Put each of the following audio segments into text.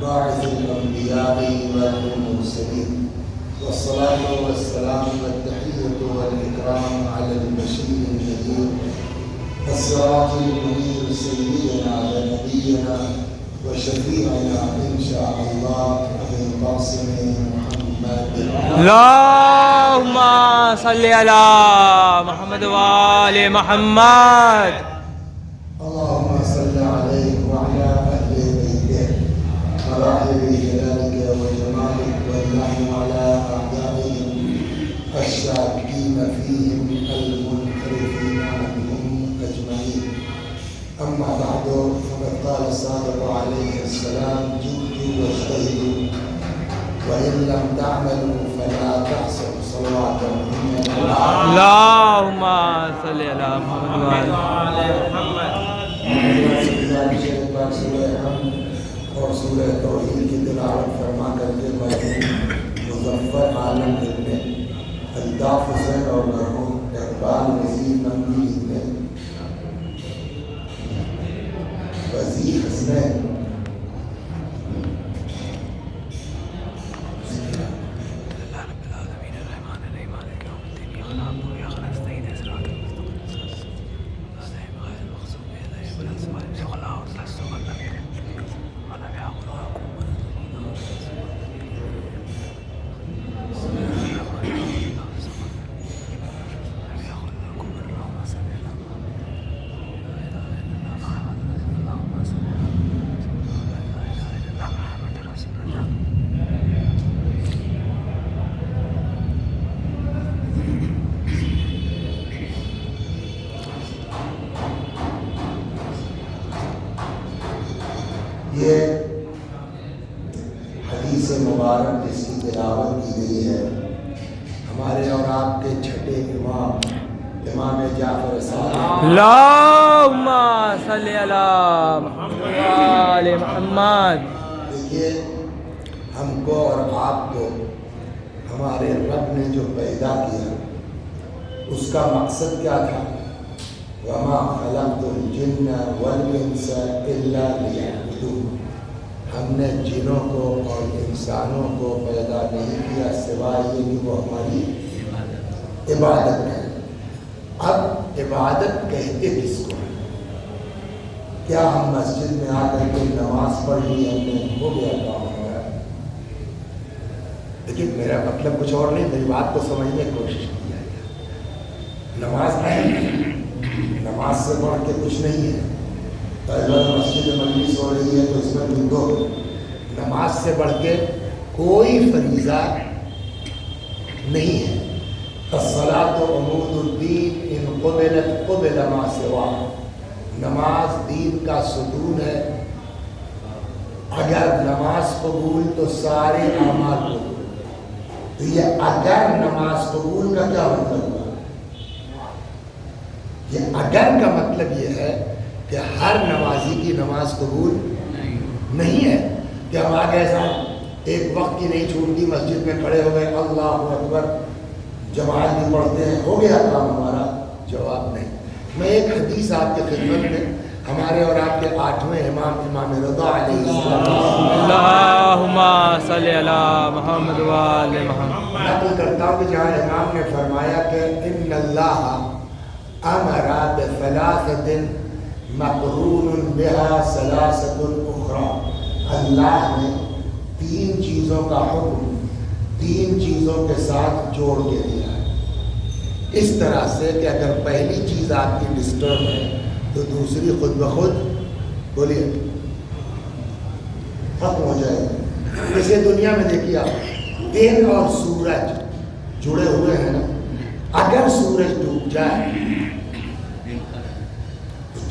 باعث الأنبياء والمرسلين والصلاة والسلام والتحية والإكرام على البشير النذير الصراط المنير سيدنا ونبينا وشفيعنا إن شاء الله أبي القاسم محمد اللهم صل على محمد وآل محمد. اللهم صل عليه وعلى أهل بيته مراحل جلالك وجمالك واللعن على أعدائهم الشاكين فيهم المنحرفين عنهم أجمعين. أما بعد فقد قال الصادق عليه السلام جدوا واجتهدوا وإن لم تعملوا فلا تحسبوا. صلوات محمد. اللهم صل على محمد وآل محمد. اور سورہ توحید کی تلاوت فرما کر کے مرحوم مظفر عالم ابن الطاف حسین اور مرحوم اقبال وزیر نقوی ابن وزیر حسین یہ حدیث مبارک جس کی تلاوت کی گئی ہے ہمارے اور آپ کے چھٹے امام جعفر صادق اللهم صل على محمد وآل محمد. دیکھیے ہم کو اور آپ کو ہمارے رب نے جو پیدا کیا اس کا مقصد کیا تھا؟ وَمَا خَلَقْتُ الْجِنَّ وَالْإِنسَ إِلَّا لِيَعْبُدُونِ. ہم نے جنوں کو اور انسانوں کو پیدا نہیں کیا سوائے یہ کہ وہ ہماری عبادت کریں. اب عبادت کہتے کس کو ہیں؟ کیا ہم مسجد میں آ کر کے نماز پڑھ لی ہم نے ہو گیا کام ہمارا؟ لیکن میرا مطلب کچھ اور نہیں، میری بات کو سمجھنے کی کوشش کی جائے. نماز اہم ہے، نماز سے بڑھ کے کچھ نہیں ہے. مسجد مجلس ہو رہی ہے تو اس میں دو نماز سے بڑھ کے کوئی فریضہ نہیں ہے. الصلاۃ عمود الدین ان قبلت قبل ما سواہ. نماز دین کا ستون ہے. اگر نماز قبول تو سارے اعمال قبول. تو یہ اگر نماز قبول کا کیا مطلب ہوا؟ یہ اگر کا مطلب یہ ہے کہ ہر نمازی کی نماز قبول نہیں ہے کہ ہم آگے صاحب ایک وقت کی نہیں چھوٹتی مسجد میں کھڑے ہو گئے اللہ اکبر جماعت بھی پڑھتے ہیں ہو گیا کام ہمارا. جواب نہیں. میں ایک حدیث آپ کے خدمت میں ہمارے اور آپ کے 8ویں امام رضا علیہ السلام اللهم صل على محمد وآل محمد نقل کرتا ہوں کہ جہاں امام نے فرمایا کہ ان اللہ امر بثلاثۃ مقرون بها ثلاثۃ اخرى. اللہ نے 3 چیزوں کا حکم 3 چیزوں کے ساتھ جوڑ کے دیا ہے. اس طرح سے کہ اگر پہلی چیز آپ کی ڈسٹرب ہے تو دوسری خود بخود بولیے ختم ہو جائے گی. اسے دنیا میں دیکھیے آپ دن اور سورج جڑے ہوئے ہیں نا. اگر سورج ڈوب جائے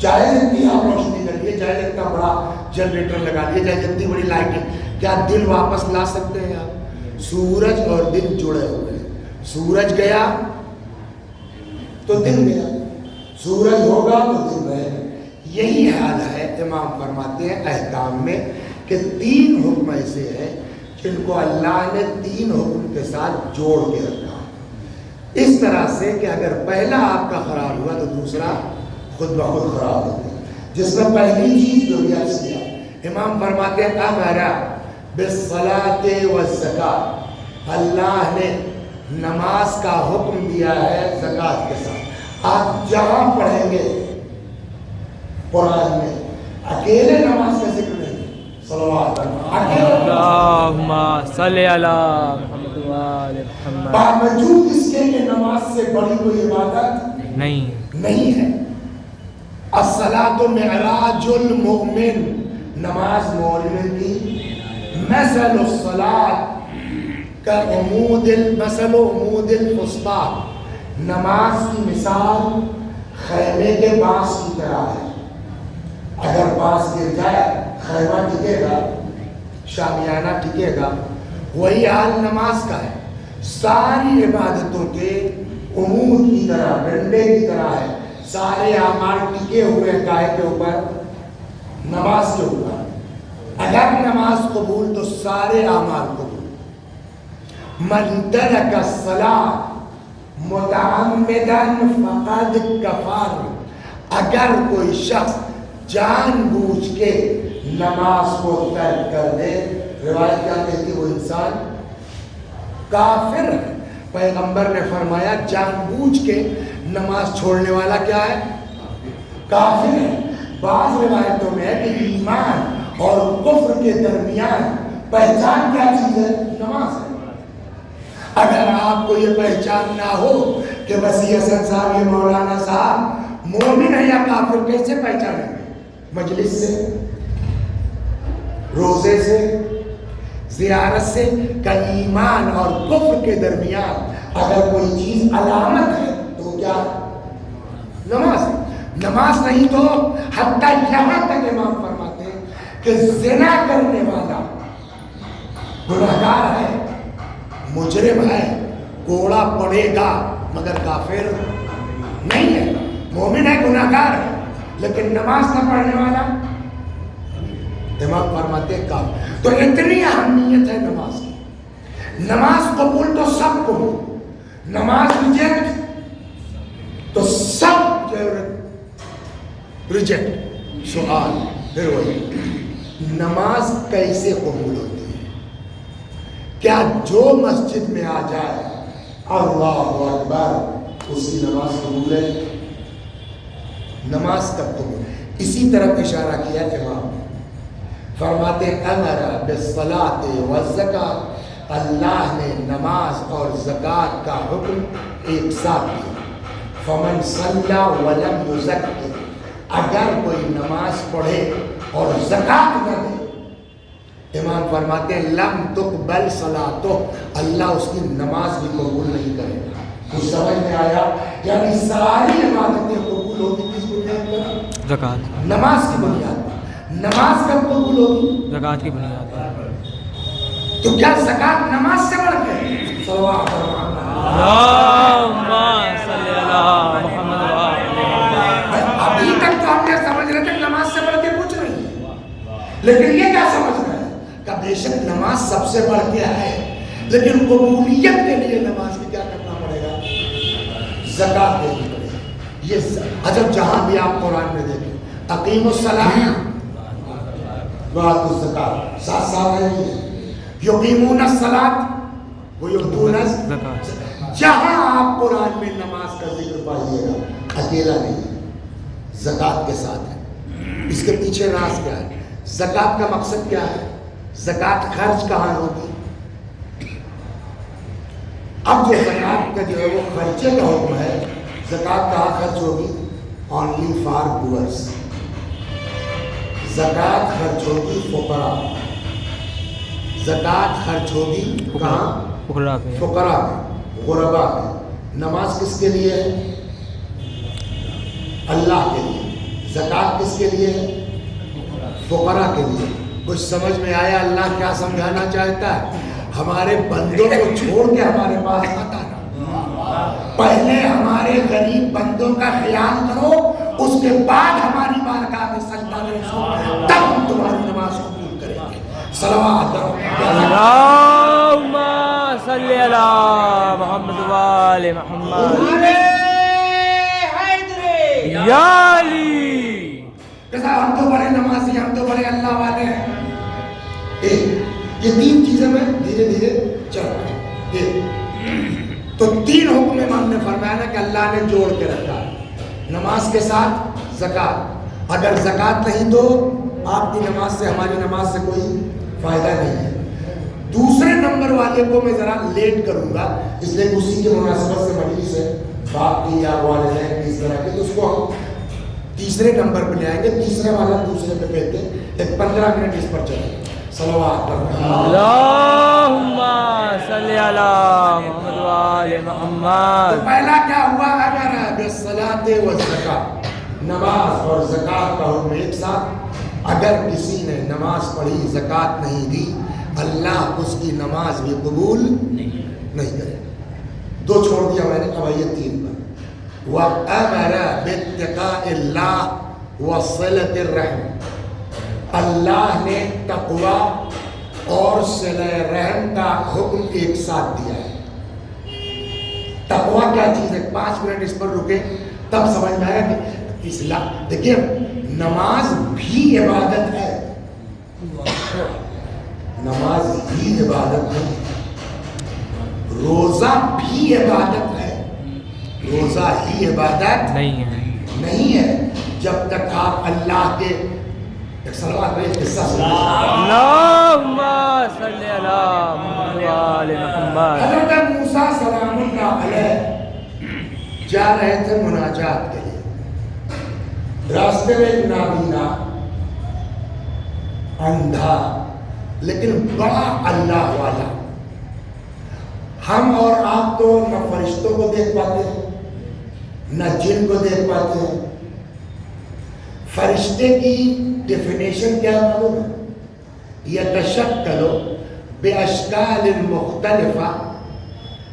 چاہے جتنی آپ روشنی کر لیے چاہے اتنا بڑا جنریٹر لگا لیے چاہے جتنی بڑی لائٹیں کیا دن واپس لا سکتے ہیں آپ؟ سورج اور دن جڑے ہوئے ہیں. سورج گیا تو دن گیا, سورج ہوگا تو دن رہے گا. یہی حال ہے امام فرماتے ہیں احکام میں کہ 3 حکم ایسے ہیں جن کو اللہ نے 3 حکم کے ساتھ جوڑ کے رکھا. اس طرح سے کہ اگر پہلا آپ کا خراب ہوا تو دوسرا خود بخود خراب ہوتا ہے. جس میں پہلی چیز جو بھی عرض کیا امام فرماتے ہیں امرا بالصلاۃ والزکات، اللہ نے نماز کا حکم دیا ہے زکات کے ساتھ۔ آپ جہاں پڑھیں گے قرآن میں اکیلے نماز کا ذکر نہیں، صلوات اللہم صلی علی محمد و آل محمد، باوجود اس کے کہ نماز سے بڑی کوئی عبادت نہیں ہے۔ الصلاۃ معراج المؤمن، نماز مومن کی مثل الصلاۃ کا عمود المثل عمود الفسطاط، نماز کی مثال خیمے کے بانس کی طرح ہے۔ اگر بانس گر جائے خیمہ ٹکے گا، شامیانہ ٹکے گا، وہی حال نماز کا ہے۔ ساری عبادتوں کے عمود کی طرح، ڈنڈے کی طرح ہے، سارے اعمال ٹکے ہوئے گائے کے اوپر، نماز کے اوپر۔ اگر نماز قبول تو سارے اعمال قبول۔ من ترک الصلاۃ متعمدا فقد کفر، اگر کوئی شخص جان بوجھ کے نماز کو ترک کر دے، روایت کیا کہتی ہے، وہ انسان کافر ہے۔ پیغمبر نے فرمایا جان بوجھ کے نماز چھوڑنے والا کیا ہے؟ کافر ہے۔ بعض روایتوں میں ہے کہ ایمان اور کفر کے درمیان پہچان کیا چیز ہے؟ نماز ہے۔ اگر آپ کو یہ پہچان نہ ہو کہ وسیع حسن صاحب یہ مولانا صاحب مومن ہے یا کافر، کیسے پہچانیں گے؟ مجلس سے، روزے سے، زیارت سے۔ کہ ایمان اور کفر کے درمیان اگر کوئی چیز علامت ہے تو کیا؟ نماز ہے۔ نماز نہیں تو حتیٰ یہاں تک امام فرماتے ہیں کہ زنا کرنے والا گناہگار ہے، مجرم ہے، کوڑا پڑے گا، مگر کافر نہیں ہے، مومن ہے، گناہگار ہے، لیکن نماز نہ پڑھنے والا امام فرماتے ہیں کافر۔ تو اتنی اہمیت ہے نماز کی۔ نماز قبول تو سب قبول، نماز ریجیکٹ تو سب ریجیکٹ۔ سوال پھر وہی، نماز کیسے قبول ہوتی ہے؟ کیا جو مسجد میں آ جائے اللہ اکبر اس کی نماز قبول ہے؟ نماز کب قبول؟ اسی طرف اشارہ کیا امام، فرماتے امر بالصلاۃ والزکات، اللہ نے نماز اور زکوٰۃ کا حکم ایک ساتھ دیا۔ فمن صلی ولم یزکی، اگر کوئی نماز پڑھے اور زکوٰۃ نہ دے، امام فرماتے ہیں لم تقبل صلاتہ، اللہ اس کی نماز بھی قبول نہیں کرے گا۔ کچھ سمجھ میں آیا؟ یعنی ساری عبادتیں قبول ہوگی کس بنیاد پر؟ زکوٰۃ، نماز کی بنیاد پر۔ نماز کب قبول ہوگی؟ زکوٰۃ کی بنیاد پر۔ تو کیا زکوٰۃ نماز سے بڑھ کے؟ صلوات اللہم صلی علی محمد و آل محمد۔ ابھی تک تو ہم یہ سمجھ رہے تھے کہ نماز سے بڑھ کے کچھ نہیں، لیکن یہ کیا سمجھ رہے ہیں کہ بے شک نماز سب سے بڑھ کے ہے، لیکن قبولیت کے لیے نماز میں کیا کرنا پڑے گا؟ زکوٰۃ دینی پڑے گی۔ یہ عجب جہاں بھی آپ قرآن میں دیکھیں، اقیم الصلاۃ وآتوا الزکاۃ، ساتھ ساتھ ہے نہیں، یقیمون الصلاۃ ویؤتون الزکاۃ۔ جہاں آپ قرآن میں نماز کا ذکر پائیے گا اکیلا نہیں ہے، زکوٰۃ کے ساتھ ہے۔ اس کے پیچھے راز کیا ہے؟ زکوٰۃ کا مقصد کیا ہے؟ زکوٰۃ خرچ کہاں ہوگی؟ اب جو زکوٰۃ کا جو ہے وہ خرچے کا حکم ہے، زکوٰۃ کہاں خرچ ہوگی؟ Only for poors. زکوٰۃ خرچ ہوگی فقراء، زکوٰۃ خرچ ہوگی کہاں؟ فقراء میں، غرباء میں۔ نماز کس کے لیے ہے؟ اللہ کے لیے۔ زکوٰۃ کس کے لیے ہے؟ فقراء کے لیے۔ کچھ سمجھ میں آیا اللہ کیا سمجھانا چاہتا ہے؟ ہمارے بندوں کو چھوڑ کے ہمارے پاس مت آنا، پہلے ہمارے غریب بندوں کا خیال کرو، اس کے بعد ہماری بارگاہ میں سجدہ رسو، تب ہم تمہاری نماز قبول کریں گے۔ صلوات اللہم صلی علی محمد و آل محمد۔ یا علی، کہ ہم تو بڑے نمازی، ہم تو بڑے اللہ والے ہیں۔ یہ 3 چیزیں میں دھیرے دھیرے چل رہا ہوں. تو 3 حکم امام نے فرمایا نا کہ اللہ نے جوڑ کے رکھا ہے. نماز کے ساتھ زکات. اگر زکات نہیں تو آپ کی نماز سے ہماری نماز سے کوئی فائدہ نہیں ہے. دوسرے نمبر والے کو میں ذرا لیٹ کروں گا، اس لیے اسی کے مناسبت سے مجلس ہے باپ کی یا والدین کی اس طرح کی، تو اس کو ہم تیسرے نمبر پہ لے آئیں گے. تیسرے والا دوسرے پہ کہتے ہیں. ایک 15 منٹ اس پر چلیں. صلوات اللہم صلی علی محمد و آل محمد. تو پہلا کیا ہوا؟ اگر بالصلاۃ والزکاۃ، نماز اور زکات کا حکم ایک ساتھ. اگر کسی نے نماز پڑھی زکات نہیں دی، اللہ اس کی نماز بھی قبول نہیں کرے. 2 چھوڑ دیا میں نے، اب آئیے 3 پر. وَأَمَرَ بِاتِّقَاءِ اللَّهِ وَصِلَةِ الرَّحِمِ. اللہ نے تقوی اور صلہ رحم کا حکم ایک ساتھ دیا ہے. تقوی کیا چیز ہے؟ 5 منٹ اس پر رکے تب سمجھ میں آیا کہ اسلام. دیکھیے نماز بھی عبادت ہے، نماز بھی عبادت ہے، روزہ بھی عبادت ہے. روزہ ہی عبادت نہیں ہے جب تک آپ اللہ کے ایک صلوات پہ قصہ سنیں. اللہم صلی علی محمد و آل محمد. حضرت موسیٰ سلام اللہ علیہ جا رہے تھے مناجات کے لیے. راستے میں ایک نابینا اندھا لیکن بڑا اللہ والا. ہم اور آپ تو نہ فرشتوں کو دیکھ پاتے ہیں نہ جن کو دیکھ پاتے ہیں. فرشتے کی ڈیفینیشن کیا معلوم ہے؟ یتشکل باشکال مختلفہ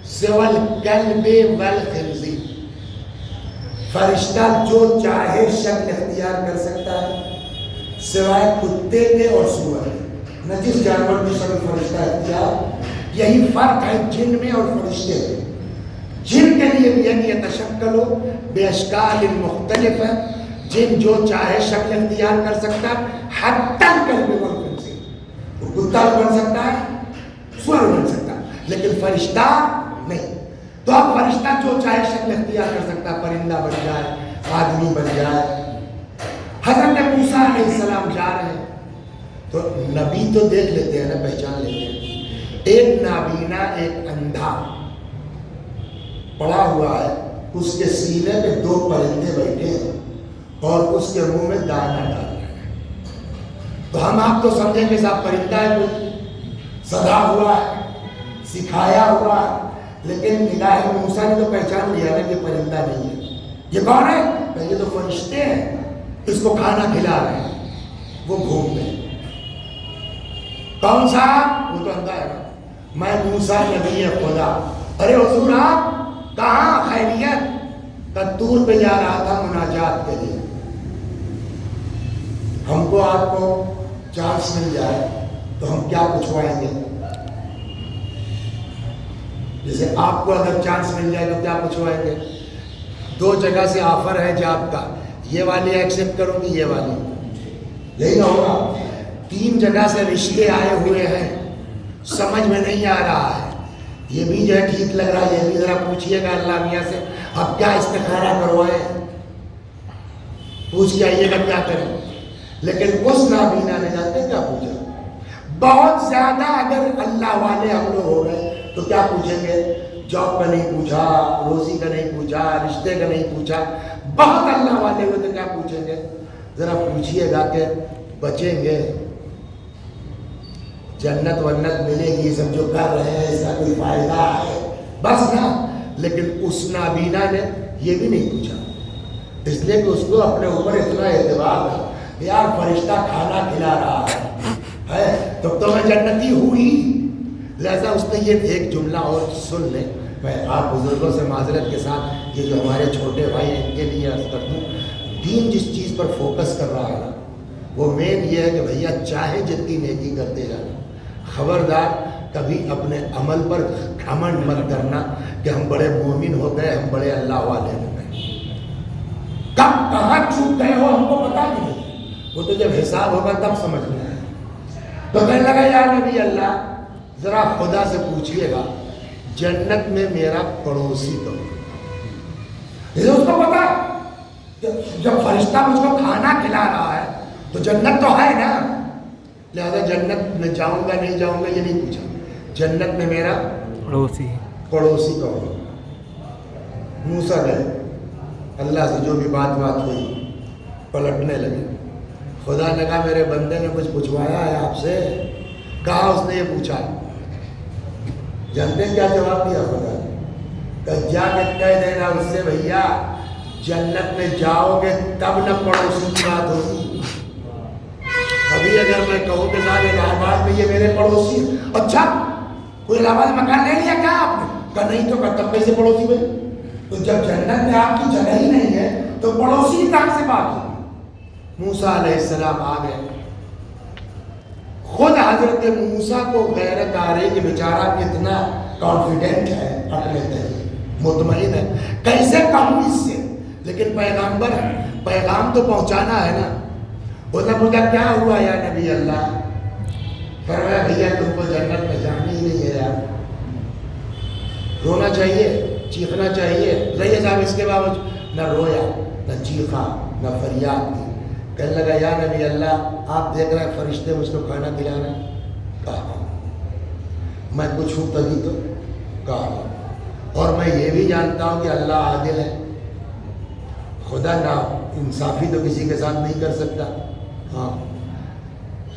سوى الکلب والخنزیر. فرشتہ جو چاہے شکل اختیار کر سکتا ہے سوائے کتے کے اور سور کے. نہ جس جانور کی شکل فرشتہ اختیار. یہی فرق ہے جن میں اور فرشتے میں. جن کے لیے بھی ہے کہ یتشکل باشکال مختلفہ، جن جو چاہے شکل اختیار کر سکتا ہے. حتی الکلب والخنزیر، وہ کتا بن سکتا ہے سور بن سکتا ہے لیکن فرشتہ نہیں. تو اب فرشتہ جو چاہے شکل اختیار کر سکتا ہے، پرندہ بن جائے آدمی بن جائے. حضرت موسیٰ علیہ السلام جا رہے ہیں تو نبی تو دیکھ لیتے ہیں نا، پہچان لیتے ہیں. ایک نابینا ایک اندھا پڑا ہوا ہے، اس کے سینے پہ 2 پرندے بیٹھے ہیں اور اس کے منہ میں دانا ڈال رہے ہیں. تو ہم آپ تو سمجھیں کہ صاحب پرندہ ہے، کوئی سدا ہوا ہے، سکھایا ہوا ہے. لیکن نگاہ موسیٰ نے تو پہچان لیا نا کہ پرندہ نہیں ہے. یہ کون ہے؟ یہ تو فرشتے ہیں، اس کو کھانا کھلا رہے ہیں. وہ گھوم گئے. کون سا؟ وہ تو اندھا ہے. میں موسیٰ نبی خدا. ارے حضور آپ کہاں؟ خیریت؟ تدور پہ جا رہا تھا مناجات کے لیے. ہم کو آپ کو چانس مل جائے تو ہم کیا پوچھوائیں گے؟ جیسے آپ کو اگر چانس مل جائے تو کیا پوچھوائیں گے؟ 2 جگہ سے آفر ہے جاب کا، یہ والی ایکسیپٹ کروں گی، یہ والی. یہی نہ ہوگا. 3 جگہ سے رشتے آئے ہوئے ہیں، سمجھ میں نہیں آ رہا ہے. یہ بھی جو ہے ٹھیک لگ رہا ہے، یہ بھی ذرا پوچھیے گا اللہ میاں سے اب کیا استخارہ کروائے، پوچھ کے آئیے گا کیا کریں. لیکن اس نابینا نے جانتے کیا پوچھا؟ بہت زیادہ اگر اللہ والے ہم لوگ ہو گئے تو کیا پوچھیں گے؟ جاب کا نہیں پوچھا، روزی کا نہیں پوچھا، رشتے کا نہیں پوچھا. بہت اللہ والے ہوئے تو کیا پوچھیں گے؟ ذرا پوچھیے گا کہ بچیں گے، جنت ونت ملے گی، سب جو کر رہے ہیں اس کا کوئی فائدہ ہے، بس نا. لیکن اس نابینا نے یہ بھی نہیں پوچھا، اس لیے کہ اس کو اپنے اوپر اتنا اعتبار تھا. یار فرشتہ کھانا کھلا رہا ہے تب تو میں جنتی ہوں ہی. لہذا اس نے یہ ایک جملہ اور سن لیں. میں آپ بزرگوں سے معذرت کے ساتھ یہ جو ہمارے چھوٹے بھائی ہیں ان کے لیے عرض کر دوں، دین جس چیز پر فوکس کر رہا ہے نا وہ مین یہ ہے کہ بھیا چاہے جتنی نیکی کرتے جانا، خبردار کبھی اپنے عمل پر گھمنڈ مت کرنا کہ ہم بڑے مومن ہو گئے، ہم بڑے اللہ والے ہو گئے. کب کہاں چوک گئے ہو ہم کو پتا بھی نہیں. وہ تو جب حساب ہوگا تب سمجھ میں آئے. تو کہنے لگا یار نبی اللہ ذرا خدا سے پوچھئے گا جنت میں میرا پڑوسی تو اس کو پتا جب فرشتہ مجھ کو کھانا کھلا رہا ہے تو جنت تو ہے نا، لہذا جنت میں جاؤں گا نہیں جاؤں گا یہ نہیں پوچھا، جنت میں میرا پڑوسی کون؟ موسیٰ گئے اللہ سے جو بھی بات ہوئی پلٹنے لگے، خدا نے کہا میرے بندے نے کچھ پوچھوایا ہے آپ سے؟ کہا اس نے یہ پوچھا، جانتے ہیں کیا جواب دیا خدا نے؟ کہ جا کے کہہ دینا اس سے بھیا جنت میں جاؤ گے تب نہ پڑوسی کی بات ہوگی، ابھی اگر میں کہوں کہ صاحب الہ آباد میں یہ میرے پڑوسی ہیں، اچھا کوئی الہ آباد مکان لے لیا کیا آپ نے؟ کہا نہیں تو تب کیسے پڑوسی ہوئے؟ تو جب جنت میں آپ کی جگہ ہی نہیں ہے تو پڑوسی کہاں سے بات ہوگی؟ موسیٰ علیہ السلام آ گئے، خود حضرت موسیٰ کو غیرت آ رہی کہ بیچارہ اتنا کانفیڈنٹ ہے، اپنے دل مطمئن ہے، کیسے کہوں اس سے، لیکن پیغامبر ہے، پیغام تو پہنچانا ہے نا۔ بولا مجھے کیا ہوا یا نبی اللہ؟ فرمایا بھیا تم کو جنت میں جانا ہی نہیں ہے یار، رونا چاہیے چیخنا چاہیے، رہیے صاحب اس کے باوجود نہ رویا نہ چیخا نہ فریاد کی، کہنے لگا یا نبی اللہ آپ دیکھ رہے ہیں فرشتے مجھ کو کھانا کھلا رہے ہیں؟ کہا میں کچھ ہوں تبھی تو، کہا اور میں یہ بھی جانتا ہوں کہ اللہ عادل ہے، خدا نا انصافی تو کسی کے ساتھ نہیں کر سکتا، ہاں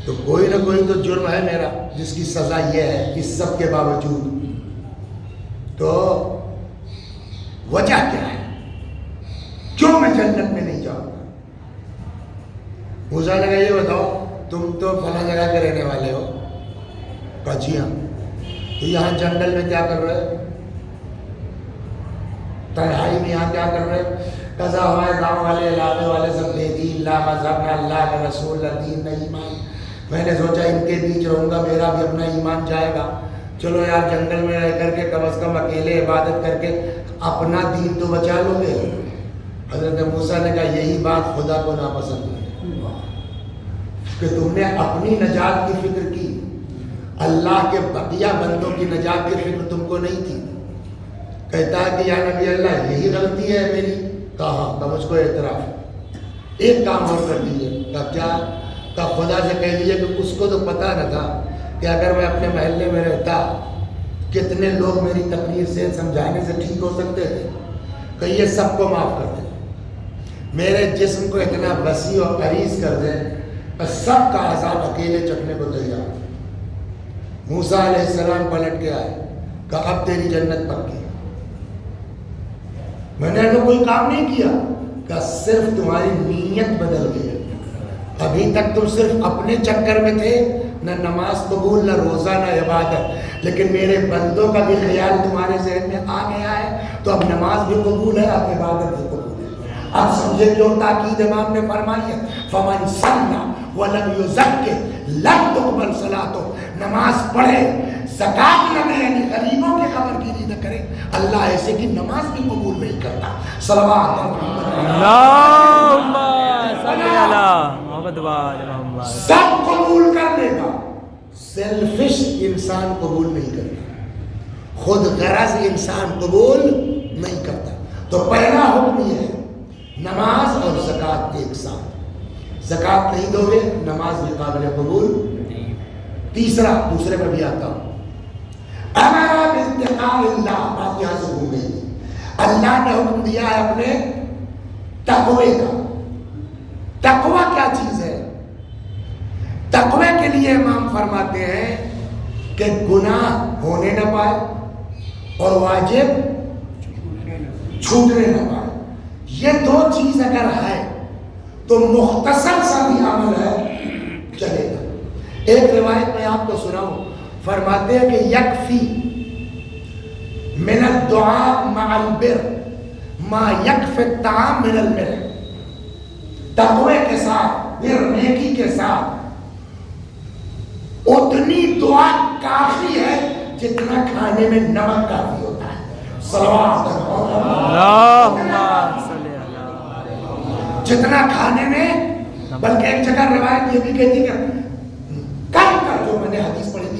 تو کوئی نہ کوئی تو جرم ہے میرا جس کی سزا یہ ہے، اس سب کے باوجود تو وجہ کیا ہے کیوں میں جنت میں نہیں جاؤں گا؟ موسیٰ نے کہا یہ بتاؤ تم تو فلاں جگہ کے رہنے والے ہو، کہا جی ہاں، تو یہاں جنگل میں کیا کر رہے ہو؟ تنہائی میں یہاں کیا کر رہے ہو؟ کہا ہمارے گاؤں والے علاقے والے سب بے دین، لا مذہب، نہ اللہ کا رسول، نہ دین نہ ایمان، میں نے سوچا ان کے بیچ رہوں گا میرا بھی اپنا ایمان جائے گا، چلو یار جنگل میں رہ کر کے کم از کم اکیلے عبادت کر کے اپنا دین تو بچا لو گے۔ حضرت موسیٰ نے کہا یہی بات خدا کو ناپسند ہے کہ تم نے اپنی نجات کی فکر کی، اللہ کے بقیہ بندوں کی نجات کی فکر تم کو نہیں تھی۔ کہتا ہے کہ یا نبی اللہ یہی غلطی ہے میری؟ کہا مجھ کو اعتراف ہے، ایک کام اور کر دیجیے۔ کہا کیا؟ کہا خدا سے کہہ دیجیے کہ اس کو تو پتہ نہ تھا کہ اگر میں اپنے محلے میں رہتا کتنے لوگ میری تقریر سے سمجھانے سے ٹھیک ہو سکتے تھے، کہ یہ سب کو معاف کر دیں، میرے جسم کو اتنا وسیع اور عریض کر دیں کہ سب کا عذاب اکیلے چکنے کو تیار۔ موسیٰ علیہ السلام پلٹ کے آئے، کہا اب تیری جنت پکی، میں نے تو کوئی کام نہیں کیا، کہ صرف تمہاری نیت بدل گئی ہے، ابھی تک تم صرف اپنے چکر میں تھے، نہ نماز قبول نہ روزہ نہ عبادت، لیکن میرے بندوں کا بھی خیال تمہارے ذہن میں آ گیا ہے تو اب نماز بھی قبول ہے، اب عبادت بھی قبول ہے۔ اب سمجھے کیوں تاکید امام نے فرمائی ہے فمن صلی ولم یزکی لم تقبل صلاتہ، نماز پڑھے زکات نہ دے یعنی غریبوں کی خبر گیری نہ کرے، اللہ ایسے کی نماز بھی قبول نہیں کرتا۔ صلوات اللہم صلی علی محمد و آل محمد۔ سب قبول کر لے گا، سیلفش انسان قبول نہیں کرتا، خود غرض انسان قبول نہیں کرتا۔ تو پہلا حکم یہ ہے نماز اور زکات ایک ساتھ، زکات نہیں دو گے نماز بھی قابل قبول۔ تیسرا دوسرے پر بھی آتا ہوں، امر باتقاء اللہ، بات یہاں سے ہو گئی، اللہ نے حکم دیا ہے اپنے تقوی کا۔ تقوی کیا چیز ہے؟ تقوی کے لیے امام فرماتے ہیں کہ گناہ ہونے نہ پائے اور واجب چھوٹنے نہ پائے، یہ دو چیز اگر ہے تو مختصر سا بھی عمل ہے چلے گا۔ ایک روایت میں آپ کو سناؤں، فرماتے ہیں کہ یکفی من الدعاء مع البر ما یکفی الطعام من الملح، تقوی کے ساتھ پھر نیکی کے ساتھ اتنی دعا کافی ہے جتنا کھانے میں نمک کافی ہوتا ہے۔ صلوات اللہم صلی علی، جتنا کھانے میں، بلکہ ایک جگہ روایت یہ بھی کہتی کہ کل کا جو میں نے حدیث پڑھی تھی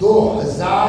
2000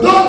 2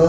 2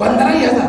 15,000।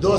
2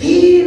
3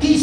30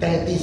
33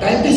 33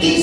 30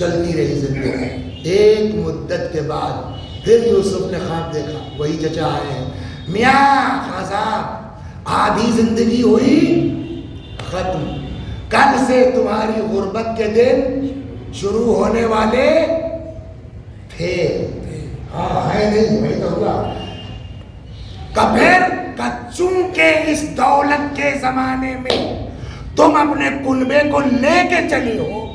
چلتی رہی زندگی. ایک مدت کے بعد پھر یوسف نے خواب دیکھا. وہی چچا آئے ہیں. میاں خان صاحب آدھی زندگی ہوئی ختم. کل سے تمہاری غربت کے دن شروع ہونے والے تھے. ہاں ہے نہیں وہی تو ہوا. کبھر چونکہ اس دولت کے زمانے میں تم اپنے کنبے کو لے کے چلی ہو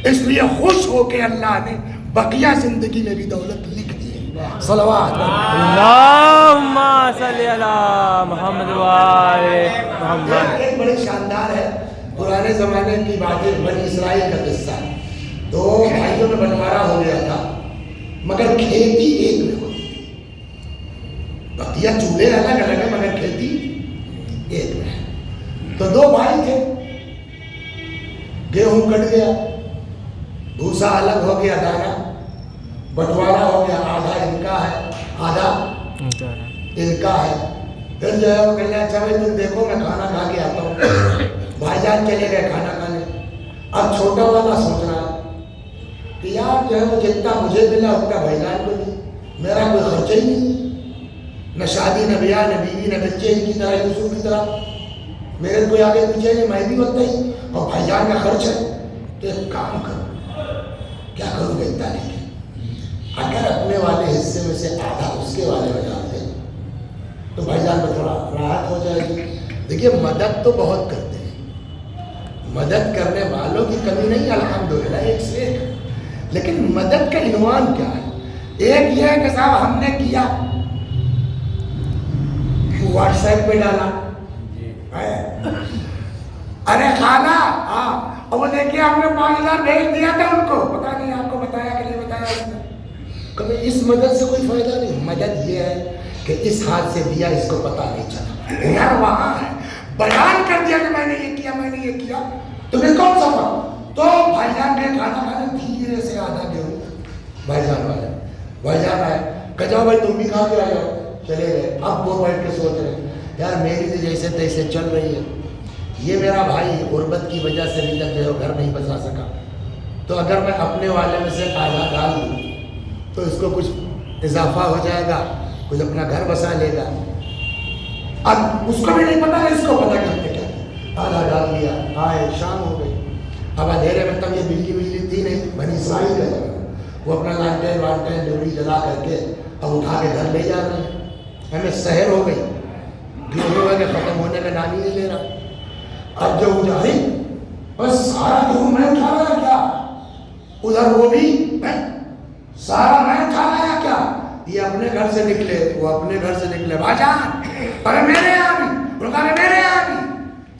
اس لیے خوش ہو کے اللہ نے بقیہ زندگی میں بھی دولت لکھ دی ہے. صلوات اللہم صلی علی محمد وآل محمد. ایک بڑی شاندار ہے پرانے زمانے کی بات ہے. بنی اسرائیل کا قصہ. دو بھائیوں میں بنٹوارا ہو گیا تھا مگر کھیتی ایک میں ہوتی تھی. بقیہ چولہے الگ الگ ہیں مگر کھیتی ایک میں ہے. تو دو بھائی تھے. گیہوں کٹ گیا, بھوسا الگ ہو گیا, دانا بٹوارا ہو گیا. آدھا ان کا ہے آدھا ان کا ہے. پھر جو ہے وہ کہنا اچھا بھائی تم دیکھو میں کھانا کھا کے آتا ہوں. بھائی جان چلے گئے کھانا کھانے. اب چھوٹا والا سوچ رہا ہے کہ یار جو ہے وہ جتنا مجھے ملا اتنا بھائی جان کو نہیں, میرا کوئی خرچہ ہی نہیں, نہ شادی نہ بیاہ نہ بیوی نہ بچے ان کی طرح یوسف کی طرح. میرے کوئی آگے پیچھے نہیں, میں بھی ہوتا ہی اور بھائی جان کا خرچ ہے. تو ایک کام کرو, کیا کروں گے اتنا نہیں. اگر اپنے والے حصے میں سے آدھا اس کے والے میں ڈال دیں تو بھائی جان کو تھوڑا راحت ہو جائے گی. دیکھیے مدد تو بہت کرتے ہیں, مدد کرنے والوں کی کمی نہیں الحمدللہ ایک سے ایک, لیکن مدد کا عنوان کیا ہے؟ ایک یہ ہے کہ صاحب ہم نے کیا واٹس ایپ پہ ڈالا, ارے خالہ ہاں اور وہ دیکھیے ہم نے 5,000 بھیج دیا تھا ان کو. پتا نہیں آپ کو بتایا کہ نہیں بتایا اس نے. کبھی اس مدد سے کوئی فائدہ نہیں. مدد یہ ہے کہ اس ہاتھ سے دیا اس کو پتا نہیں چلا. یار وہاں ہے بیان کر دیا کہ میں نے یہ کیا میں نے یہ کیا, تمہیں کون سا فرق. تو بھائی جان نے کھانا کھانے دھیرے سے آدھا گیہوں بھائی جان والے بھائی جان آئے کہ جاؤ بھائی تم بھی کھا کے آ جاؤ. چلے گئے. اب وہ بیٹھ کے سوچ رہے یار میری تو جیسے تیسے چل رہی ہے, یہ میرا بھائی غربت کی وجہ سے ابھی تک جو ہے گھر نہیں بسا سکا, تو اگر میں اپنے والے میں سے آدھا ڈال دوں تو اس کو کچھ اضافہ ہو جائے گا, کچھ اپنا گھر بسا لے گا. اب اس کو بھی نہیں پتا, اس کو پتا کہ ہم نے کیا کیا. آدھا ڈال دیا, آئے شام ہو گئی. اب اندھیرے میں تب یہ بجلی تھی نہیں, بنی اسرائیل کا جگہ وہ اپنا لانٹین وانٹین ڈوری جلا کر کے اب اٹھا کے گھر لے جا رہے ہیں. ہمیں سحر ہو گئی, گیہوں کے ختم ہونے کا نام ہی نہیں لے رہا. اب جو اجاری بس سارا گیہوں میں اٹھا رہا کیا, ادھر وہ بھی سارا میں اٹھا رہا کیا. یہ اپنے گھر سے نکلے وہ اپنے گھر سے نکلے. بھاجان ارے میرے یہاں بھی, میرے یہاں بھی.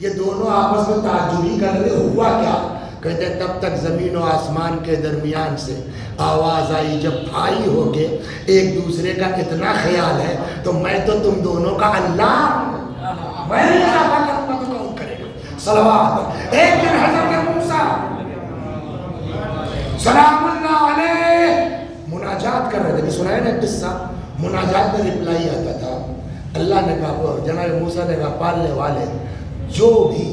یہ دونوں آپس میں تعجب ہی کر رہے ہوا کیا. کہتے ہیں تب تک زمین و آسمان کے درمیان سے آواز آئی جب بھائی ہو کے ایک دوسرے کا اتنا خیال ہے تو میں تو تم دونوں کا اللہ میں نہیں اضافہ کروں گا تو کون کرے گا. صلوات. ایک دن حضرت موسیٰ سلام اللہ علیہ مناجات کر رہے تھے. سنائے نا قصہ, مناجات میں رپلائی آتا تھا. اللہ نے کہا, جناب موسیٰ نے کہا پالنے والے جو بھی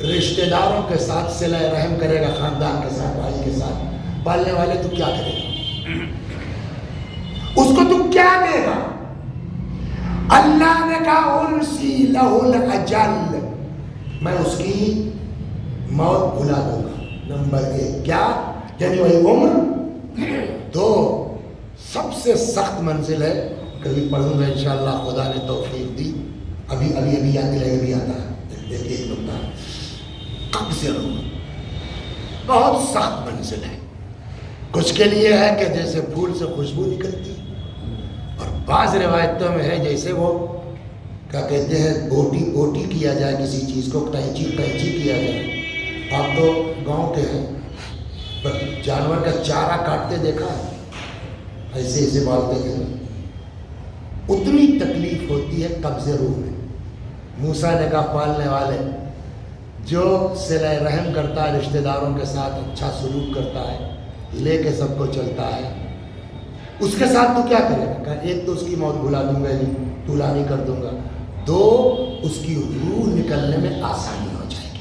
رشتہ داروں کے ساتھ صلہ رحم کرے گا, خاندان کے ساتھ بھائی کے ساتھ, پالنے والے تو کیا کرے گا, اس کو تو کیا دے گا. اللہ نے کہا انسی لہ الاجل, میں اس کی موت بھلا دوں گا. نمبر 1 کیا, یعنی وہی عمر. 2 سب سے سخت منزل ہے, کبھی پڑھوں گا انشاءاللہ خدا نے توفیق دی, ابھی یاد دلائے بھی آتا ہے. ایک نقطہ قبض روح بہت سخت منزل ہے. کچھ کے لیے ہے کہ جیسے پھول سے خوشبو نکلتی, اور بعض روایتوں میں ہے جیسے وہ کیا کہتے ہیں بوٹی کیا جائے کسی چیز کو, قینچی کیا جائے. آپ تو گاؤں کے ہیں, پر جانور کا چارہ کاٹتے دیکھا ہے, ایسے بالتے تھے. اتنی تکلیف ہوتی ہے قبض روح میں. موسیٰ نے کہا پالنے والے جو صلہ رحم کرتا ہے, رشتہ داروں کے ساتھ اچھا سلوک کرتا ہے, لے کے سب کو چلتا ہے, اس کے ساتھ تو کیا کرے گا. کہا 1 تو اس کی موت بھلا دوں گا, طولانی کر دوں گا. 2 اس کی روح نکلنے میں آسانی ہو جائے گی.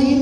3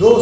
2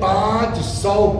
500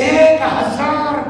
1000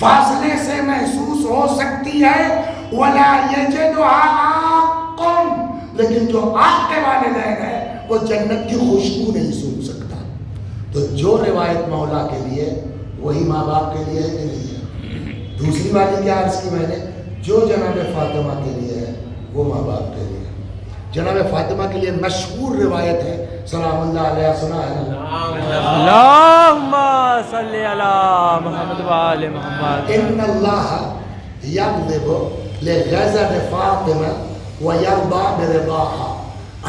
فاصلے سے محسوس ہو سکتی ہے، وَلَا يَجِدُهَا عَاقٌ، لیکن جو آگ کے والدین ہے وہ جنت کی خوشبو نہیں سن سکتا۔ تو جو روایت مولا کے لیے وہی ماں باپ کے لیے ہے کہ نہیں ہے؟ دوسری والی کیا عرض کی میں نے، جو جناب فاطمہ کے لیے ہے وہ ماں باپ کے لیے ہے۔ جناب فاطمہ کے لیے مشہور روایت ہے، سلام اللہ علیہ، سنا ہے نا، اللہم صلی علی محمد وآل محمد، ان اللہ یغضب لغضب فاطمہ ویرضی برضاها،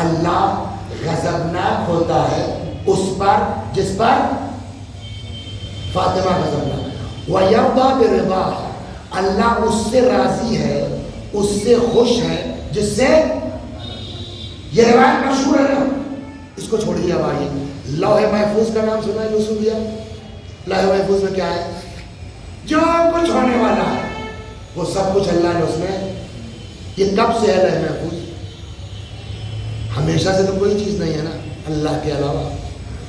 اللہ غضبناک ہوتا ہے اس پر جس پر فاطمہ غضبناک، ویرضی برضاها، اللہ اس سے راضی ہے، اس سے خوش ہے جس سے، یہ روایت مشہور ہے نا، اس کو چھوڑیے۔ اب آئیے، لوح محفوظ کا نام سنا ہے یوسفیہ؟ لوح محفوظ میں کیا ہے؟ جو کچھ ہونے والا ہے وہ سب کچھ اللہ نے اس میں، یہ کب سے ہے لوح محفوظ؟ ہمیشہ سے تو کوئی چیز نہیں ہے نا اللہ کے علاوہ،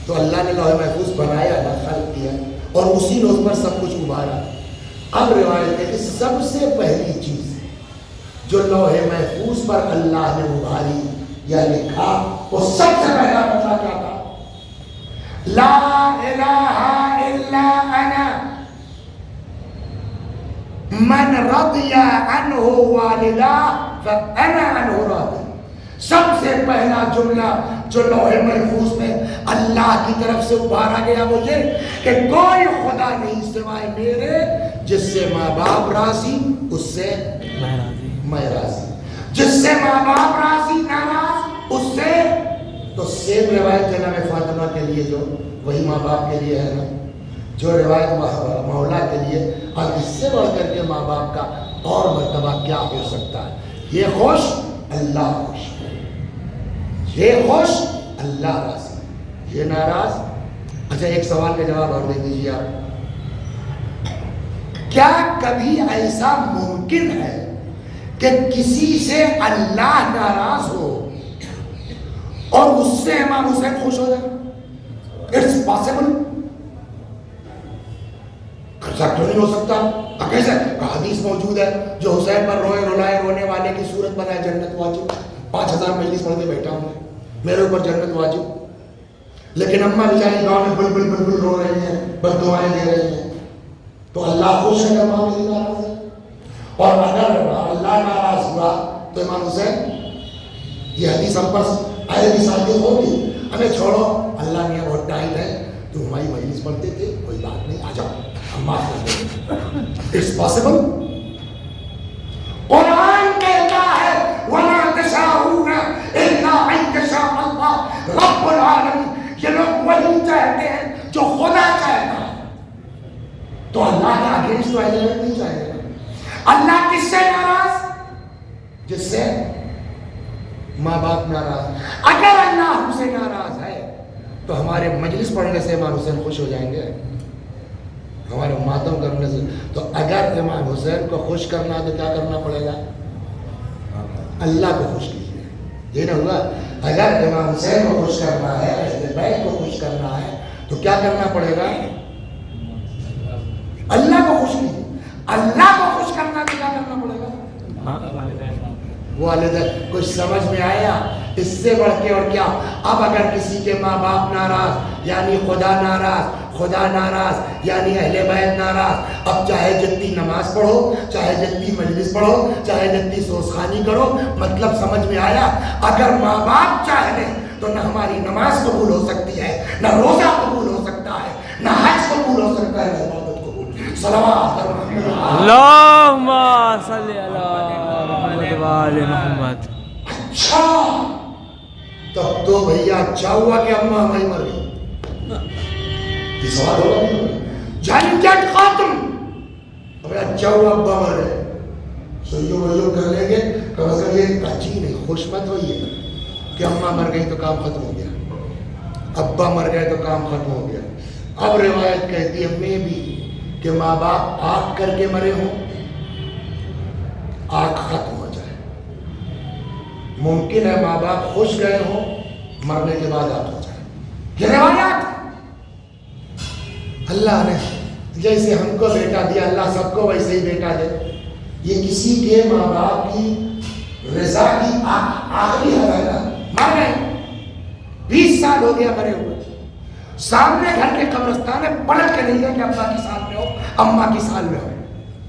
تو اللہ نے لوح محفوظ بنایا نا، خلق کیا، اور اسی نے اس پر سب کچھ ابھارا۔ اب روایت ہے کہ سب سے پہلی چیز جو لوح محفوظ پر اللہ نے ابھاری یا لکھا، وہ سب سے پہلا مسئلہ کیا تھا؟ لا الہ الا انا من رضی عنہ والدہ فانا عنہ راضی۔ سب سے پہلا جملہ جو لوح محفوظ میں اللہ کی طرف سے ابھارا گیا وہ یہ کہ کوئی خدا نہیں سوائے میرے، جس سے ماں باپ راضی اس سے میں راضی، جس سے ماں باپ راضی ناراض اس سے۔ تو سیم روایت جناب فاطمہ کے لیے جو وہی ماں باپ کے لیے ہے نا، جو روایت مولا کے لیے، اور اس سے بڑھ کر کے ماں باپ کا اور مرتبہ کیا ہو سکتا ہے؟ یہ خوش اللہ خوش، یہ خوش اللہ راضی، یہ ناراض۔ اچھا ایک سوال کا جواب اور دے دیجیے آپ، کیا کبھی ایسا ممکن ہے کہ کسی سے اللہ ناراض ہو اور اس سے امام حسین خوش ہو جائے؟ اٹس پاسبل، ایسا کیوں نہیں ہو سکتا؟ کیسے؟ حدیث موجود ہے، جو حسین پر روئے رلائے رونے والے کی صورت بنائے جنت واجب، 5000 مجلس پڑھ کے بیٹھا ہوں میرے اوپر جنت واجب، لیکن اماں بیچاری گاؤں میں بل بل بل بل رو رہی ہیں، بد دعائیں دے رہی ہیں، تو اللہ خوش ہے کہ ماں میری ناراض ہے؟ اور اگر اللہ ناراض ہوا تو امام حسین، یہ حدیث ہم پر آئے بھی ثابت ہوگی، ہمیں چھوڑو، اللہ میاں بہت ٹائٹ ہے، تو ہماری مجلس پڑھتے تھے، کوئی بات نہیں، آ جاؤ ہم معاف کر دیں۔ It's possible. قرآن کہتا ہے وَلَا تَشَاءُونَ إِلَّا أَن يَشَاءَ اللَّهُ رَبُّ الْعَالَمِينَ، یہ لوگ وہی چاہتے ہیں جو خدا چاہتا ہے، تو اللہ کے اگینسٹ تو ایلیمنٹ نہیں چاہے گا۔ اللہ کس سے ناراض؟ جس سے ماں باپ ناراض۔ اگر اللہ ہم سے ناراض ہے تو ہمارے مجلس پڑھنے سے امام حسین خوش ہو جائیں گے، ہمارے ماتم کرنے سے؟ تو اگر امام حسین کو خوش کرنا ہے تو کیا کرنا پڑے گا؟ اللہ کو خوش کیجیے، یہ نہ ہوا؟ اگر امام حسین کو خوش کرنا ہے، اہل بیت کو خوش کرنا ہے تو کیا کرنا پڑے گا؟ اللہ کو خوش کیجیے۔ اللہ کو خوش کرنا تو کیا کرنا پڑے گا؟ والدہ کچھ سمجھ میں آیا؟ اس سے بڑھ کے اور کیا؟ اب اگر کسی کے ماں باپ ناراض یعنی خدا ناراض، خدا ناراض یعنی اہل بیت ناراض، اب چاہے جتنی نماز پڑھو، چاہے جتنی مجلس پڑھو، چاہے جتنی سوزخانی کرو، مطلب سمجھ میں آیا؟ اگر ماں باپ چاہ لیں تو نہ ہماری نماز قبول ہو سکتی ہے، نہ روزہ قبول ہو سکتا ہے، نہ حج قبول ہو سکتا ہے، نہ عبادت قبول۔ صلوات اللہم صلی علی محمد وآل محمد۔ اچھا تب تو بھیا اچھا ہوا کہ اماں ہماری مر گئی، یہ سوال ہوگا نہیں؟ جھنجھٹ ختم، ابھی اچھا ہوا ابا مر گئے، سیو کر لیں گے، کم از کم یہ کچی نہیں، خوش مت ہوئیے کہ اماں مر گئی تو کام ختم ہو گیا، ابا مر گئے تو کام ختم ہو گیا۔ اب روایت کہتی ہے میں بھی کہ ماں باپ آگ کر کے مرے ہوں، آگ ختم ہو جائے، ممکن ہے ماں باپ خوش گئے ہوں، مرنے کے بعد آگ ہو جائے، یہ روایات اللہ نے جیسے ہم کو بیٹا دیا اللہ سب کو ویسے ہی بیٹا دے. یہ کسی کے ماں باپ کی رضا کی آخری حد ہے نا. مر گئے 20 سال ہو گیا مرے ہوئے, سامنے گھر کے قبرستان میں پلٹ کے نہیں گئے کہ ابا کی سال میں ہو اماں کی سال میں ہو,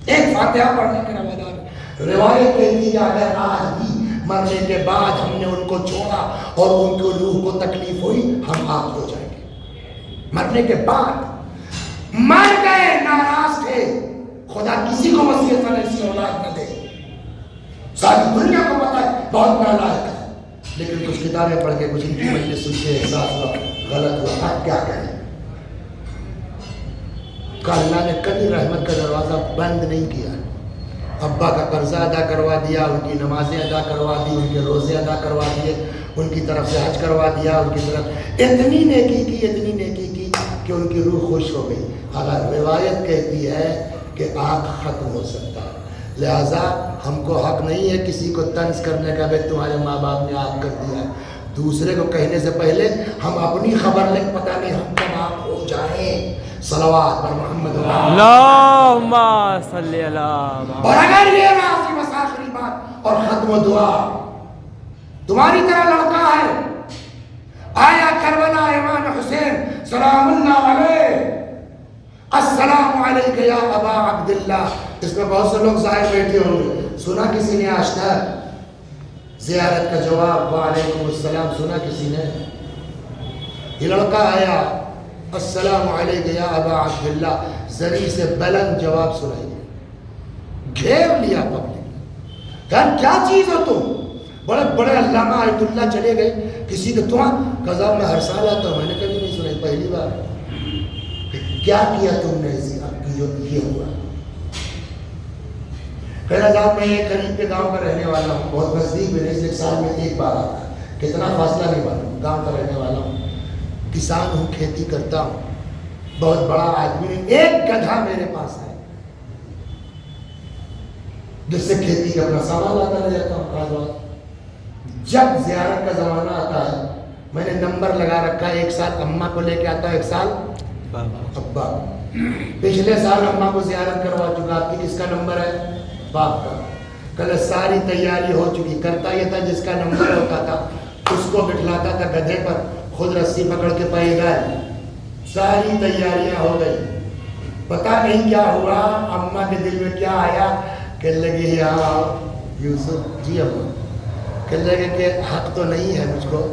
ایک فاتحہ پڑھنے کے روادار. روایت کہتی ہے اگر آج بھی مرنے کے بعد ہم نے ان کو چھوڑا اور ان کو روح کو تکلیف ہوئی ہم آپ ہو جائیں گے. مرنے کے بعد مر گئے ناراض تھے, خدا کسی کو وصیت میں ایسی اولاد نہ دے. ساری دنیا کو پتا ہے بہت نالائق ہے, لیکن کچھ کتابیں پڑھ کے کچھ ان کی مجلس سن کے احساس ہوا غلط ہوا. اب کیا کہیں کہ اللہ نے کبھی رحمت کا دروازہ بند نہیں کیا. ابا کا قرضہ ادا کروا دیا, ان کی نمازیں ادا کروا دی, ان کے روزے ادا کروا دیے, ان کی طرف سے حج کروا دیا, ان کی طرف اتنی نیکی کی کہ ان کی روح خوش ہو گئی. اگر روایت کہتی ہے کہ آگ ختم ہو سکتا ہے, لہذا ہم کو حق نہیں ہے کسی کو طنز کرنے کا. بھائی تمہارے ماں باپ نے آگ کر دیا ہے, دوسرے کو کہنے سے پہلے ہم اپنی خبر لیں, پتہ نہیں ہم کب آگ ہو جائیں. صلوات پر محمد اللہم صلی اللہ. اور اگر یہ راضی بس آخری بات اور ختم دعا, تمہاری طرح لڑکا ہے آیا کربلا امام حسین سلام اللہ علیہ, السلام علیک یا ابا عبداللہ. اس میں بہت سے لوگ ظاہر بیٹھے ہوں گے, سنا کسی نے آج تک زیارت کا جواب وعلیکم السلام سنا کسی نے؟ یہ لڑکا آیا السلام علیک یا ابا عبداللہ, زری سے بلند جواب سنائی, گھیر لیا پبلک. یار کیا چیز ہو تم, بڑے بڑے علامہ آیت اللہ چلے گئے, کسی کو تم قضا میں ہر سال آتا ہوں, میں نے کبھی نہیں سنائی, پہلی بار. کیا کیا تم نے اسی اب کی جو یہ ہوا؟ پہلا صاحب میں ایک قریب کے گاؤں کا رہنے والا ہوں, بہت نزدیک میں نہیں, ایک سال میں ایک بار آتا ہے, کتنا فاصلہ نہیں معلوم, گاؤں کا رہنے والا ہوں, کسان ہوں, کھیتی کرتا ہوں, بہت بڑا آدمی. ایک گدھا میرے پاس ہے جس سے کھیتی کا اپنا سامان لاتا لے جاتا ہوں کاروبار. جب زیارت کا زمانہ آتا ہے میں نے نمبر لگا رکھا ہے, ایک سال اماں کو لے کے آتا ہوں, ایک سال ابا. پچھلے سال اماں کو زیارت کروا چکا, آپ کی کس کا نمبر ہے؟ باپ کا. کل ساری تیاری ہو چکی, کرتا یہ تھا جس کا نمبر ہوتا تھا اس کو بٹھلاتا تھا گدھے پر, خود رسی پکڑ کے پائے گئے, ساری تیاریاں ہو گئی. پتہ نہیں کیا ہوا, اماں کے دل میں کیا آیا, کہنے لگی ہاں یوسف جی اماں, کہنے لگے کہ حق تو نہیں ہے مجھ کو,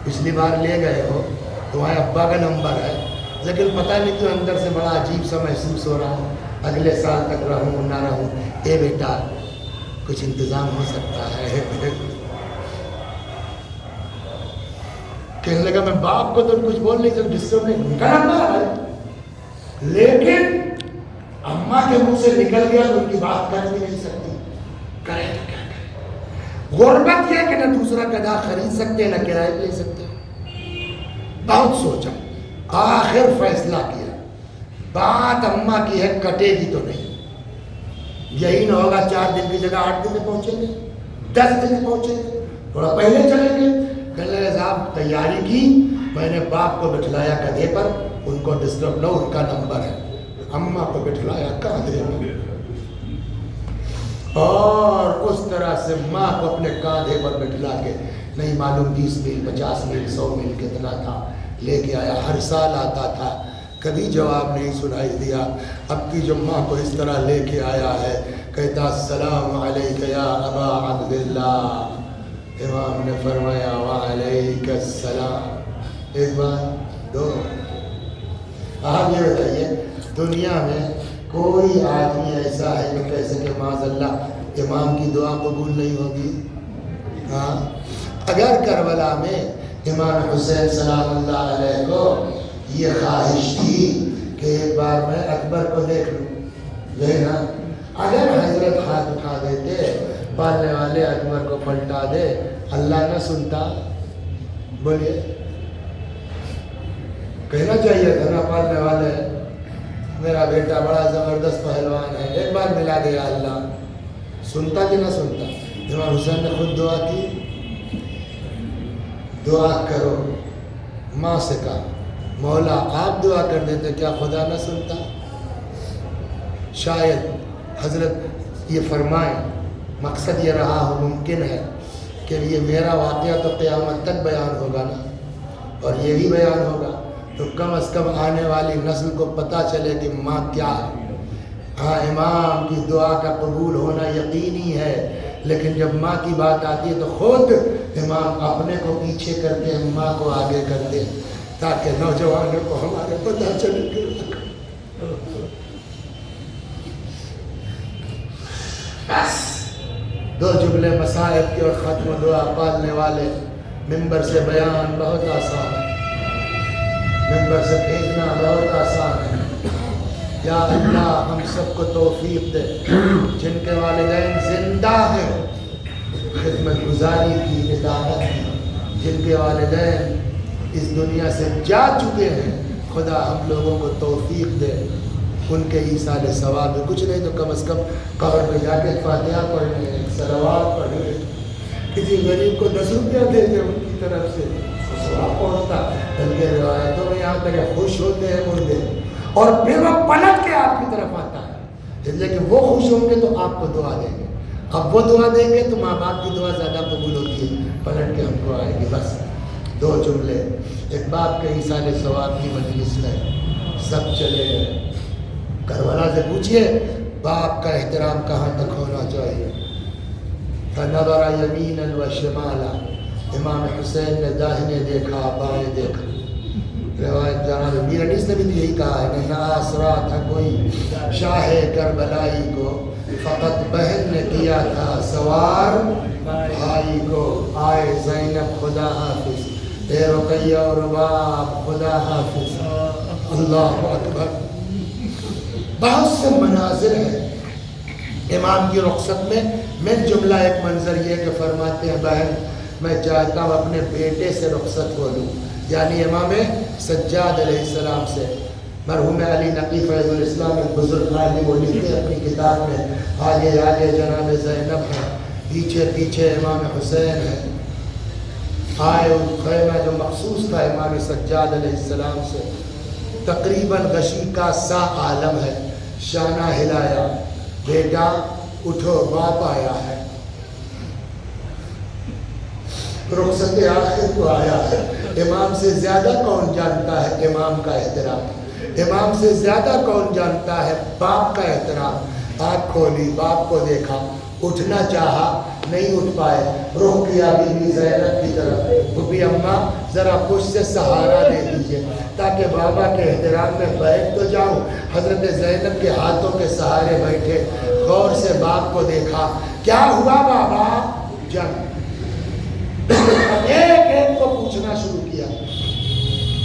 پچھلی بار لے گئے ہو, تمہارے ابا کا نمبر ہے, لیکن پتہ نہیں کیوں اندر سے بڑا عجیب سا محسوس ہو رہا ہے, اگلے سال تک رہوں نہ رہوں. اے بیٹا کچھ انتظام ہو سکتا ہے. کہنے لگا میں باپ کو تو کچھ بول نہیں سکتا, ڈسٹرب نہیں, ان کا نمبر ہے, لیکن اماں کے منہ سے نکل گیا تو ان کی بات کر بھی نہیں سکتی, کرے تو کیا کرے. غربت یہ کہ نہ دوسرا گدھا خرید سکتے نہ کرائے لے سکتے. بہت سوچا, آخر فیصلہ کیا, بات اماں کی ہے, کٹے گی تو نہیں. یہی نہ ہوگا 4 دن کی جگہ 8 دن میں پہنچیں گے, 10 دن میں پہنچیں گے, تھوڑا پہلے چلیں گے. کہنے لگے صاحب تیاری کی, میں نے باپ کو بٹھلایا گدھے پر, ان کو ڈسٹرب نہ, ان کا نمبر ہے. اماں کو بٹھلایا کاندھے پر, اور اس طرح سے ماں کو اپنے کاندھے پر بٹھلا کے, نہیں معلوم 20 میل 50 میل 100 میل کتنا تھا, لے کے آیا. ہر سال آتا تھا, کبھی جواب نہیں سنائی دیا. اب کی جو ماں کو اس طرح لے کے آیا ہے, کہتا السلام علیک یا ابا عبداللہ. امام نے فرمایا وعلیک السلام. ایک بار, دو. آپ یہ بتائیے دنیا میں کوئی آدمی ایسا ہے جو کہہ سکے معاذ اللہ امام کی دعا قبول نہیں ہوگی؟ ہاں, اگر کربلا میں امام حسین سلام اللہ علیہ کو یہ خواہش تھی کہ ایک بار میں اکبر کو دیکھ لوں, یہ نا, اگر حضرت ہاتھ اٹھا دیتے, پالنے والے اکبر کو پلٹا دے, اللہ نہ سنتا؟ بولیے, کہنا چاہیے تھا نا پالنے والے میرا بیٹا بڑا زبردست پہلوان ہے, ایک بار ملا دیا, اللہ سنتا کہ نہ سنتا؟ امام حسین نے خود دعا کی, دعا کرو. ماں سے کہا مولا آپ دعا کر دیتے, کیا خدا نہ سنتا؟ شاید حضرت یہ فرمائیں، مقصد یہ رہا ہو، ممکن ہے کہ یہ میرا واقعہ تو قیامت تک بیان ہوگا نا، اور یہ بھی بیان ہوگا، تو کم از کم آنے والی نسل کو پتہ چلے کہ ماں کیا ہے۔ ہاں امام کی دعا کا قبول ہونا یقینی ہے، لیکن جب ماں کی بات آتی ہے تو خود امام اپنے کو پیچھے کرتے ہیں، ماں کو آگے کرتے ہیں، تاکہ نوجوانوں کو ہمارے پتہ چلے کہ بس دو جملے مصائب کے اور ختم دعا پالنے والے۔ ممبر سے بیان بہت آسان ہے، ممبر سے بھیجنا بہت آسان ہے۔ یا اللہ ہم سب کو توفیق دے، جن کے والدین زندہ ہیں خدمت گزاری کی، اطاعت کی، جن کے والدین اس دنیا سے جا چکے ہیں، خدا ہم لوگوں کو توفیق دے ان کے ایصال ثواب میں، کچھ نہیں تو کم از کم قبر پہ جا کے فاتحہ پڑھیں، صلوات پڑھیں، کسی غریب کو 10 روپیہ دے دیں ان کی طرف سے، ثواب پہنچتا۔ بلکہ روایتوں میں یہاں تک خوش ہوتے ہیں مردے، اور پھر وہ پلٹ کے آپ کی طرف آتا ہے، اس لیے کہ وہ خوش ہوں گے تو آپ کو دعا دیں گے، اب وہ دعا دیں گے تو ماں باپ کی دعا زیادہ قبول ہوتی ہے، پلٹ کے ہم کو آئے گی۔ بس 2 جملے، ایک باپ کے ایصال ثواب کی مجلس میں سب چلے گئے۔ کربلا سے پوچھئے باپ کا احترام کہاں تک ہونا چاہیے؟ فنظر یمینا و شمالا، امام حسین نے داہنے دیکھا بائیں دیکھا۔ روایت جناب میر انیس نے بھی یہی کہا ہے کہ نہ آسرا تھا کوئی شاہ کربلائی کو، فقط بہن نے کیا تھا سوار بھائی کو۔ آئے زینب خدا حافظ، اے رقیہ اور رباب خدا حافظ، اللہ اکبر۔ بہت سے مناظر ہیں امام کی رخصت میں۔ میں جملہ ایک منظر یہ کہ فرماتے ہیں بہن میں چاہتا ہوں اپنے بیٹے سے رخصت ہو لوں، یعنی امام سجاد علیہ السلام سے۔ مرحوم علی نقی فیض الاسلام ایک بزرگ عالم، وہ لکھتے ہیں اپنی کتاب میں، آگے آگے جناب زینب ہے، پیچھے پیچھے امام حسین ہے۔ آئے ان خیمہ جو مخصوص تھا امام سجاد علیہ السلام سے، تقریباً غشی کا سا عالم ہے، شانہ ہلایا، بیٹا اٹھو باپ آیا ہے، رخصت آخر کو آیا ہے۔ امام سے زیادہ کون جانتا ہے امام کا احترام؟ امام سے زیادہ کون جانتا ہے باپ کا احترام؟ آنکھ کھولی، باپ کو دیکھا، اٹھنا چاہا نہیں اٹھ پائے، رخ کیا بی بی زینب کی طرف، بھوپی اماں ذرا پشت سے سہارا دے دیجئے تاکہ بابا کے احترام میں بیٹھ تو جاؤں۔ حضرت زینب کے ہاتھوں کے سہارے بیٹھے، غور سے باپ کو دیکھا، کیا ہوا بابا؟ جنگ۔ ایک ایک کو پوچھنا شروع کیا۔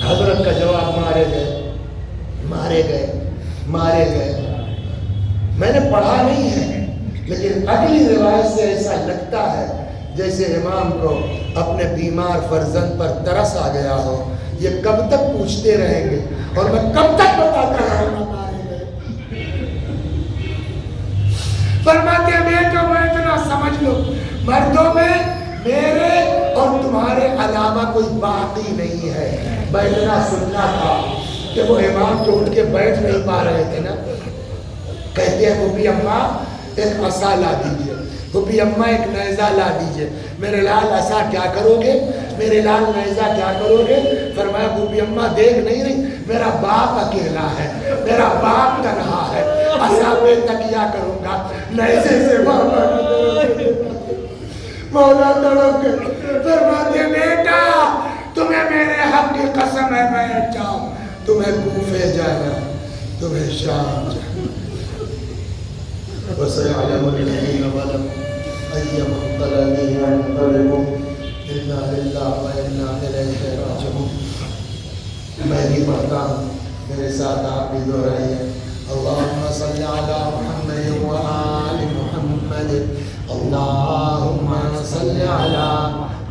حضرت کا جواب مارے گئے، مارے گئے، مارے گئے۔ میں نے پڑھا نہیں ہے لیکن اگلی روایت سے ایسا لگتا ہے جیسے امام کو اپنے بیمار فرزند پر ترس آ گیا ہو، یہ کب تک پوچھتے رہیں گے اور میں کب تک بتاتا رہوں گا مارے گئے۔ فرماتے ہیں بیٹوں میں اتنا سمجھ لو، مردوں میں میرے اور تمہارے علاوہ کوئی باقی نہیں ہے۔ بیٹھنا سننا تھا کہ وہ امام جو اٹھ کے بیٹھ نہیں پا رہے تھے نا، کہتے ہیں بھوپی اماں ایک عصا لا دیجئے، بھوپی اماں ایک نیزہ لا دیجئے۔ میرے لال عصا کیا کرو گے؟ میرے لال نیزہ کیا کرو گے؟ فرمایا بھوپی اماں دیکھ نہیں رہی، میرا باپ اکیلا ہے، میرا باپ تنہا ہے، عصا پہ تکیہ کروں گا، نیزے سے بابا مولا تڑپ کے فرماتے بیٹا تمہیں میرے حق کی قسم ہے بیٹھ جاؤ، تمہیں کوفے جانا، تمہیں شام جانا۔ وَسَيَعْلَمُ الَّذِينَ ظَلَمُوا أَيَّ مُنقَلَبٍ يَنقَلِبُونَ إِنَّا لِلَّهِ وَإِنَّا إِلَيْهِ رَاجِعُونَ۔ میں بھی پڑھتا ہوں، میرے ساتھ آپ بھی دہرائیے۔ اللهم صل على محمد وآل محمد، اللهم صل على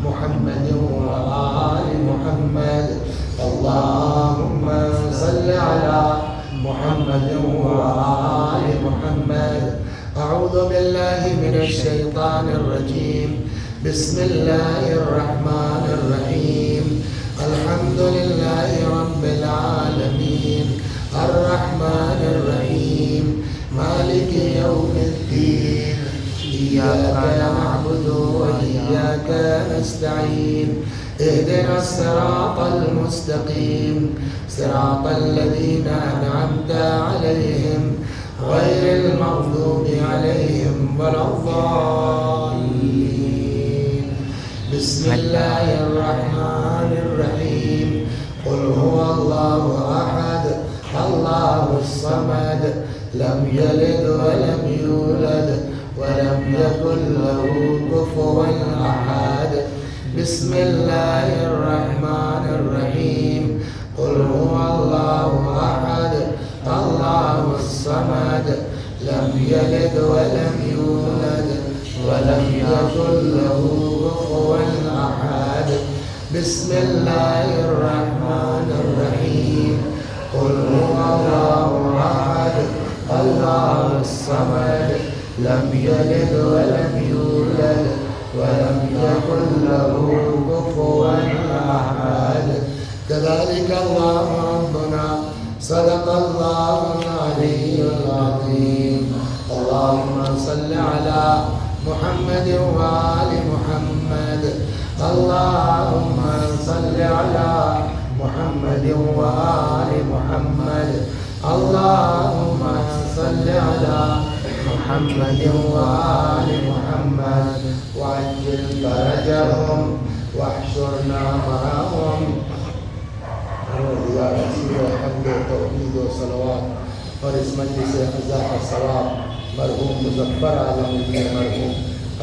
محمد وآل محمد، اللهم صل على محمد وآل محمد۔ اعوذ باللہ من الشیطان الرجیم، بسم اللہ الرحمن الرحیم، الحمد للہ رب العالمین، الرحمن الرحیم، نستعين اهدنا الصراط المستقيم صراط الذين أنعمت عليهم غير المغضوب عليهم ولا الضالين. بسم الله الرحمن الرحيم. قل هو الله أحد الله الصمد لم يلد ولم يولد ولم يكن له كفوا أحد. بسم الله الرحمن الرحيم. قل هو الله أحد الله الصمد لم يلد ولم يولد ولم يكن له كفوا أحد. بسم الله الرحمن الرحيم. قل هو الله أحد الله الصمد لم يلد ولم يولد ولم يكن له كفوا أحد. كذلك الله ربنا صدق الله العلي العظيم. اللهم صل على محمد وآل محمد. اللهم صل على محمد وآل محمد. اللهم صل على محمد وآل محمد وعجل فرجهم واحشرنا معهم. الحمد والتوحيد والصلوات اور اس مجلس عزا کا ثواب مرحوم مظفر عالم کے مرحوم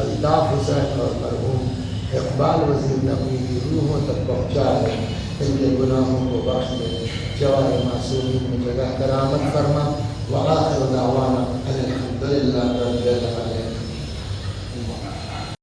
الطاف حسین اور مرحوم اقبال وزیر نقوی کی روحوں تک پہنچائے. ان کے گناہوں کو بخش دے. جواہ معصومین میں جگہ کرامت فرما. وآخر دعوانا الحمد للہ رب العالمین.